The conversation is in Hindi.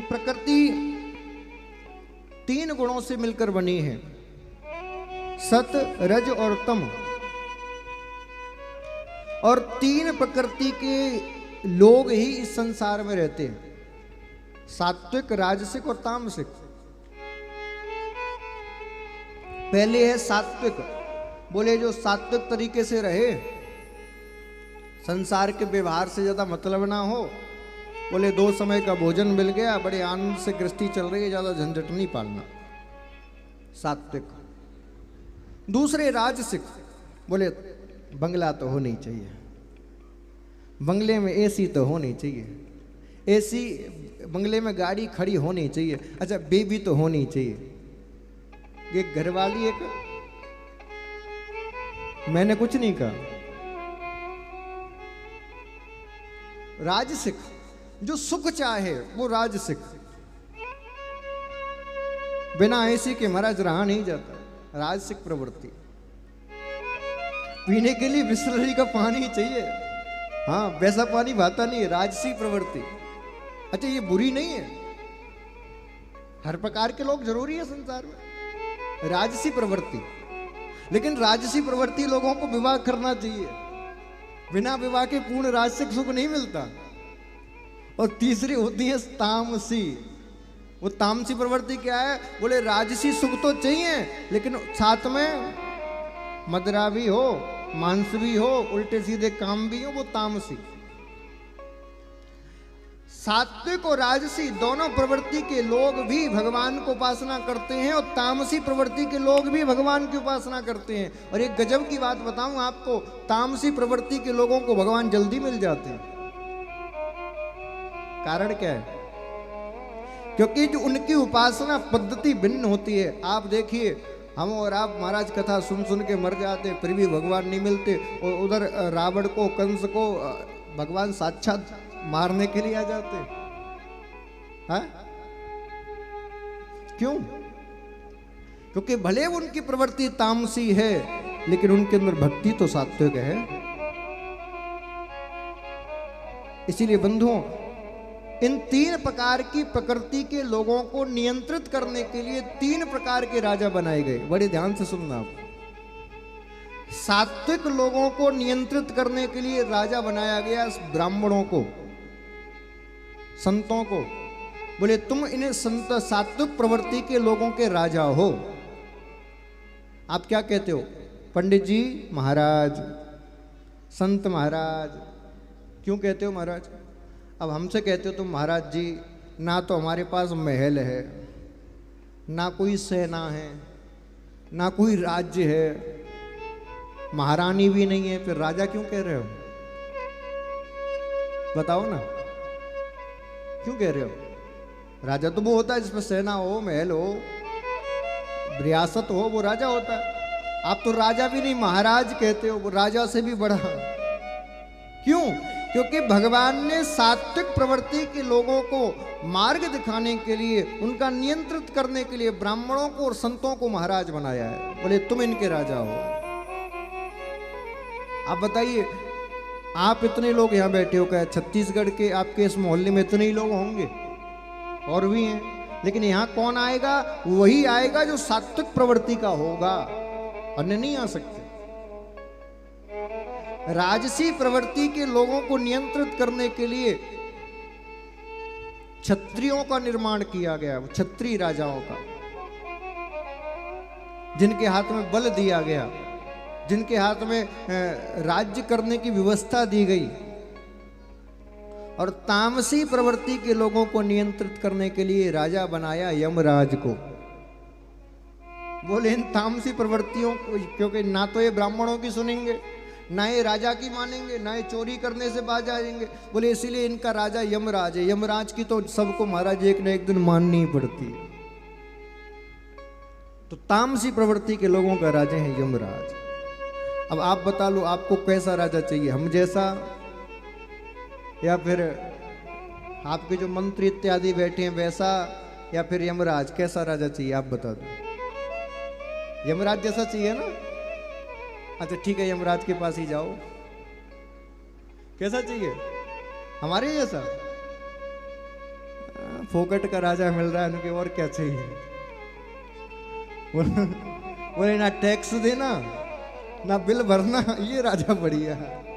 प्रकृति तीन गुणों से मिलकर बनी है, सत, रज और तम। और तीन प्रकृति के लोग ही इस संसार में रहते हैं, सात्विक, राजसिक और तामसिक। पहले है सात्विक। बोले जो सात्विक तरीके से रहे, संसार के व्यवहार से ज्यादा मतलब ना हो, बोले 2 समय का भोजन मिल गया, बड़े आनंद से गृहस्थी चल रही है, ज्यादा झंझट नहीं पालना, सात्विक। दूसरे राजसिक। बोले बंगला तो होनी चाहिए, बंगले में एसी तो होनी चाहिए, एसी बंगले में गाड़ी खड़ी होनी चाहिए, अच्छा बेबी तो होनी चाहिए। ये घरवाली एक, मैंने कुछ नहीं कहा। राजसिक जो सुख चाहे वो राजसिक। बिना एसी के महाराज रहा नहीं जाता, राजसिक प्रवृत्ति। पीने के लिए बिस्लरी का पानी चाहिए, हाँ वैसा पानी बहता नहीं है, राजसी प्रवृत्ति। अच्छा ये बुरी नहीं है, हर प्रकार के लोग जरूरी है संसार में, राजसी प्रवृत्ति। लेकिन राजसी प्रवृत्ति लोगों को विवाह करना चाहिए, बिना विवाह के पूर्ण राजसिक सुख नहीं मिलता। और तीसरी होती है तामसी। वो तामसी प्रवृत्ति क्या है? बोले राजसी सुख तो चाहिए, लेकिन साथ में मदरा भी हो, मांस भी हो, उल्टे सीधे काम भी हो, वो तामसी। सात्विक और राजसी दोनों प्रवृत्ति के लोग भी भगवान को उपासना करते हैं, और तामसी प्रवृत्ति के लोग भी भगवान की उपासना करते हैं। और एक गजब की बात बताऊं आपको, तामसी प्रवृत्ति के लोगों को भगवान जल्दी मिल जाते हैं। कारण क्या है? क्योंकि जो उनकी उपासना पद्धति भिन्न होती है। आप देखिए, हम और आप महाराज कथा सुन सुन के मर जाते, फिर भी भगवान नहीं मिलते, और उधर रावण को, कंस को भगवान साक्षात मारने के लिए आ जाते हैं। क्यों? क्योंकि भले उनकी प्रवृत्ति तामसी है, लेकिन उनके अंदर भक्ति तो सात्विक है। इसीलिए बंधुओं, इन 3 प्रकार की प्रकृति के लोगों को नियंत्रित करने के लिए 3 प्रकार के राजा बनाए गए। बड़े ध्यान से सुनना आप। सात्विक लोगों को नियंत्रित करने के लिए राजा बनाया गया ब्राह्मणों को, संतों को। बोले तुम इन्हें संत, सात्विक प्रवृत्ति के लोगों के राजा हो। आप क्या कहते हो? पंडित जी महाराज, संत महाराज। क्यों कहते हो महाराज? अब हमसे कहते हो तुम महाराज जी, ना तो हमारे पास महल है, ना कोई सेना है, ना कोई राज्य है, महारानी भी नहीं है, फिर राजा क्यों कह रहे हो? बताओ ना, क्यों कह रहे हो? राजा तो वो होता है जिसमें सेना हो, महल हो, रियासत हो, वो राजा होता है। आप तो राजा भी नहीं, महाराज कहते हो, वो राजा से भी बड़ा। क्यों? क्योंकि भगवान ने सात्विक प्रवृत्ति के लोगों को मार्ग दिखाने के लिए, उनका नियंत्रित करने के लिए ब्राह्मणों को और संतों को महाराज बनाया है। बोले तुम इनके राजा हो। आप बताइए, आप इतने लोग यहाँ बैठे हो, क्या छत्तीसगढ़ के आपके इस मोहल्ले में इतने ही लोग होंगे? और भी हैं, लेकिन यहाँ कौन आएगा? वही आएगा जो सात्विक प्रवृत्ति का होगा, अन्य नहीं आ सकते। राजसी प्रवृत्ति के लोगों को नियंत्रित करने के लिए क्षत्रियों का निर्माण किया गया, क्षत्रिय राजाओं का, जिनके हाथ में बल दिया गया, जिनके हाथ में राज्य करने की व्यवस्था दी गई। और तामसी प्रवृत्ति के लोगों को नियंत्रित करने के लिए राजा बनाया यमराज को। बोले इन तामसी प्रवृत्तियों को, क्योंकि ना तो ये ब्राह्मणों की सुनेंगे, ना ये राजा की मानेंगे, ना ये चोरी करने से बाज आएंगे, बोले इसीलिए इनका राजा यमराज है। यमराज की तो सबको महाराज एक न एक दिन माननी ही पड़ती है। तो तामसी प्रवृत्ति के लोगों का राजा है यमराज। अब आप बता लो, आपको कैसा राजा चाहिए? हम जैसा, या फिर आपके जो मंत्री इत्यादि बैठे हैं वैसा, या फिर यमराज? कैसा राजा चाहिए आप बता दो। यमराज जैसा चाहिए ना? अच्छा ठीक है, यमराज के पास ही जाओ। कैसा चाहिए? हमारे जैसा? फोकट का राजा मिल रहा है उनके, और क्या चाहिए। बोले ना टैक्स देना ना बिल भरना, ये राजा बढ़िया है।